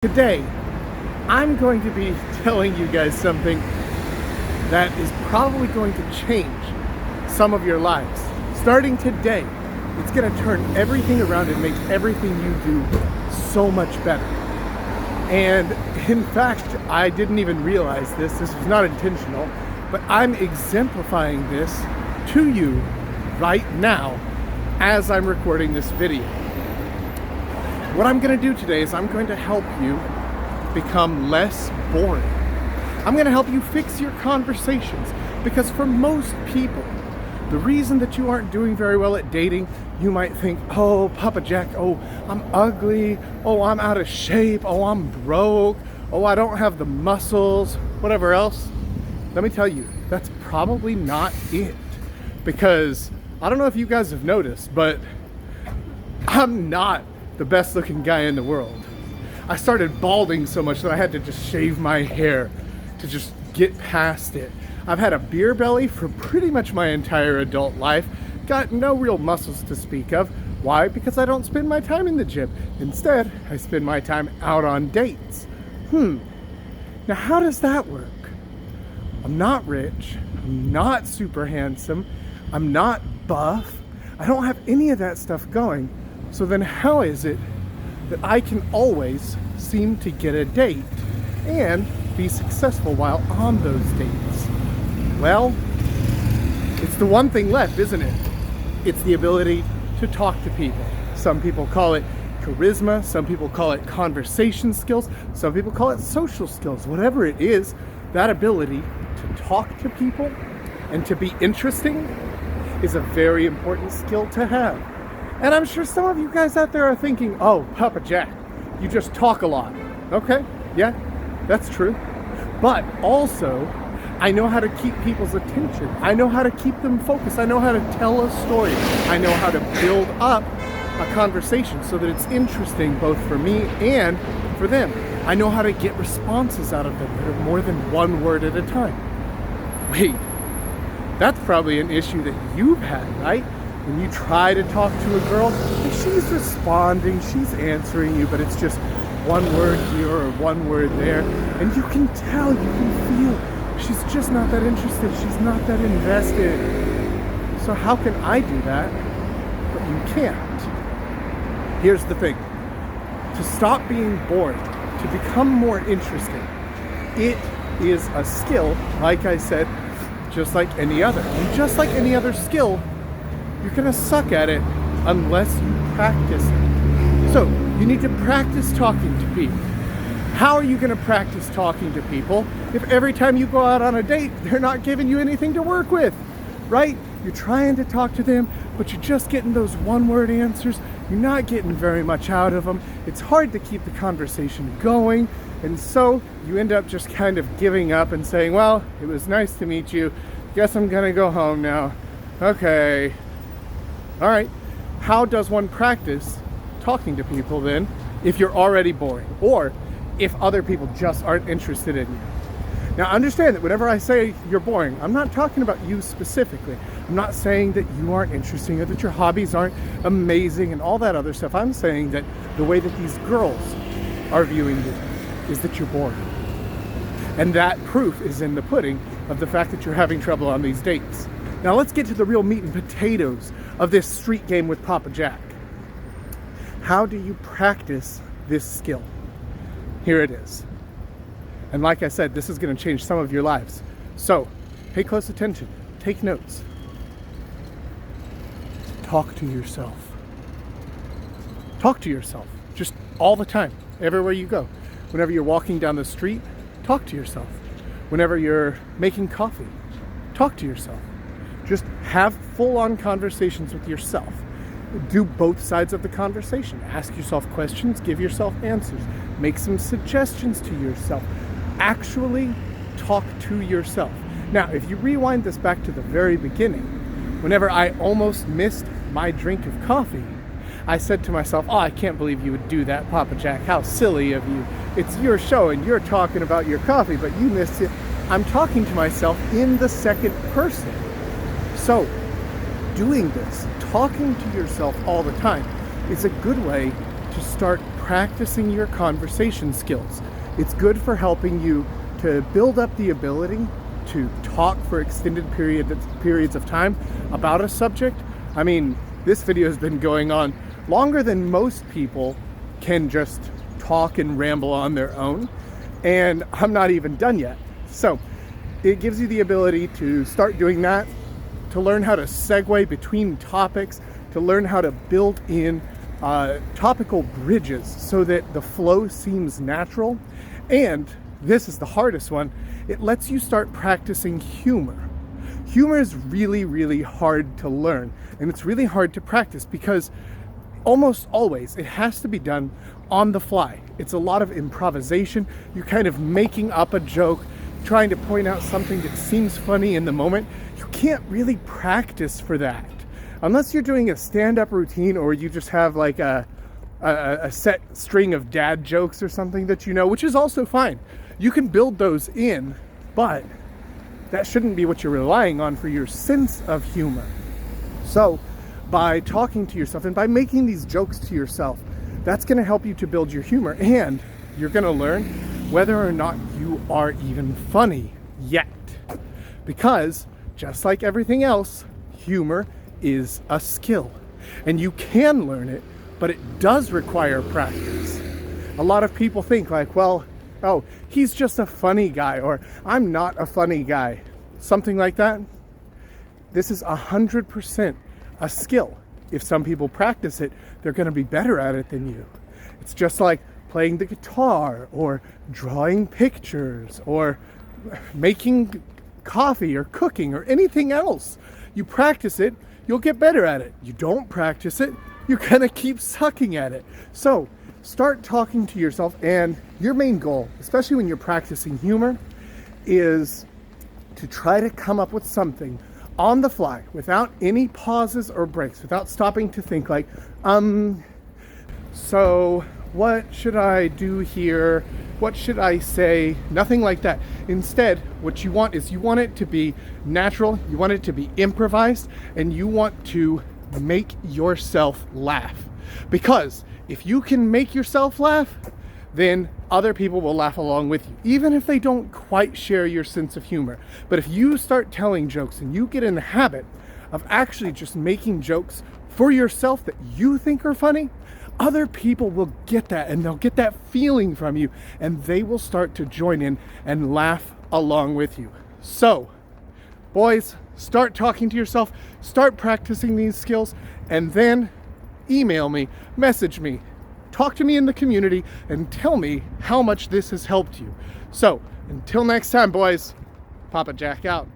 Today, I'm going to be telling you guys something that is probably going to change some of your lives. Starting today, it's going to turn everything around and make everything you do so much better. And in fact, I didn't even realize this. This was not intentional, but I'm exemplifying this to you right now as I'm recording this video. What I'm going to do today is I'm going to help you become less boring. I'm going to help you fix your conversations, because for most people, the reason that you aren't doing very well at dating, you might think, oh, Papa Jack, oh, I'm ugly, oh, I'm out of shape, oh, I'm broke, oh, I don't have the muscles, whatever else. Let me tell you, that's probably not it. Because I don't know if you guys have noticed, but I'm not the best looking guy in the world. I started balding so much that I had to just shave my hair to just get past it. I've had a beer belly for pretty much my entire adult life. Got no real muscles to speak of. Why? Because I don't spend my time in the gym. Instead, I spend my time out on dates. Now how does that work? I'm not rich. I'm not super handsome. I'm not buff. I don't have any of that stuff going. So then how is it that I can always seem to get a date and be successful while on those dates? Well, it's the one thing left, isn't it? It's the ability to talk to people. Some people call it charisma, some people call it conversation skills, some people call it social skills. Whatever it is, that ability to talk to people and to be interesting is a very important skill to have. And I'm sure some of you guys out there are thinking, oh, Papa Jack, you just talk a lot. Okay, yeah, that's true. But also, I know how to keep people's attention. I know how to keep them focused. I know how to tell a story. I know how to build up a conversation so that it's interesting both for me and for them. I know how to get responses out of them that are more than one word at a time. Wait, that's probably an issue that you've had, right? When you try to talk to a girl, and she's responding, she's answering you, but it's just one word here or one word there, and you can tell, you can feel, she's just not that interested, she's not that invested. So how can I do that, but you can't? Here's the thing. To stop being boring, to become more interesting, it is a skill, like I said, just like any other. And just like any other skill, you're gonna suck at it unless you practice it. So you need to practice talking to people. How are you gonna practice talking to people if every time you go out on a date, they're not giving you anything to work with, right? You're trying to talk to them, but you're just getting those one-word answers. You're not getting very much out of them. It's hard to keep the conversation going. And so you end up just kind of giving up and saying, well, it was nice to meet you. Guess I'm gonna go home now. Okay. All right, how does one practice talking to people then if you're already boring, or if other people just aren't interested in you? Now understand that whenever I say you're boring, I'm not talking about you specifically. I'm not saying that you aren't interesting or that your hobbies aren't amazing and all that other stuff. I'm saying that the way that these girls are viewing you is that you're boring. And that proof is in the pudding of the fact that you're having trouble on these dates. Now let's get to the real meat and potatoes of this street game with Papa Jack. How do you practice this skill? Here it is. And like I said, this is going to change some of your lives. So pay close attention. Take notes. Talk to yourself. Talk to yourself. Just all the time. Everywhere you go. Whenever you're walking down the street, talk to yourself. Whenever you're making coffee, talk to yourself. Just have full-on conversations with yourself. Do both sides of the conversation. Ask yourself questions, give yourself answers. Make some suggestions to yourself. Actually talk to yourself. Now, if you rewind this back to the very beginning, whenever I almost missed my drink of coffee, I said to myself, oh, I can't believe you would do that, Papa Jack. How silly of you. It's your show and you're talking about your coffee, but you missed it. I'm talking to myself in the second person. So, doing this, talking to yourself all the time, is a good way to start practicing your conversation skills. It's good for helping you to build up the ability to talk for extended periods of time about a subject. I mean, this video has been going on longer than most people can just talk and ramble on their own, and I'm not even done yet. So it gives you the ability to start doing that, to learn how to segue between topics, to learn how to build in topical bridges so that the flow seems natural. And this is the hardest one, it lets you start practicing humor. Humor is really, really hard to learn, and it's really hard to practice because almost always it has to be done on the fly. It's a lot of improvisation. You're kind of making up a joke, trying to point out something that seems funny in the moment. You can't really practice for that unless you're doing a stand-up routine, or you just have like a set string of dad jokes or something that you know, which is also fine. You can build those in, but that shouldn't be what you're relying on for your sense of humor. So by talking to yourself and by making these jokes to yourself, that's going to help you to build your humor, and you're going to learn whether or not you are even funny yet. Because just like everything else, humor is a skill, and you can learn it, but it does require practice. A lot of people think like, well, oh, he's just a funny guy, or I'm not a funny guy, something like that. This is 100% a skill. If some people practice it, they're going to be better at it than you. It's just like playing the guitar, or drawing pictures, or making coffee, or cooking, or anything else. You practice it, you'll get better at it. You don't practice it, you're going to keep sucking at it. So start talking to yourself, and your main goal, especially when you're practicing humor, is to try to come up with something on the fly without any pauses or breaks, without stopping to think like, so what should I do here? What should I say? Nothing like that. Instead, what you want is, you want it to be natural, you want it to be improvised, and you want to make yourself laugh. Because if you can make yourself laugh, then other people will laugh along with you, even if they don't quite share your sense of humor. But if you start telling jokes and you get in the habit of actually just making jokes for yourself that you think are funny, other people will get that, and they'll get that feeling from you, and they will start to join in and laugh along with you. So, boys, start talking to yourself, start practicing these skills, and then email me, message me, talk to me in the community, and tell me how much this has helped you. So, until next time, boys, Papa Jack out.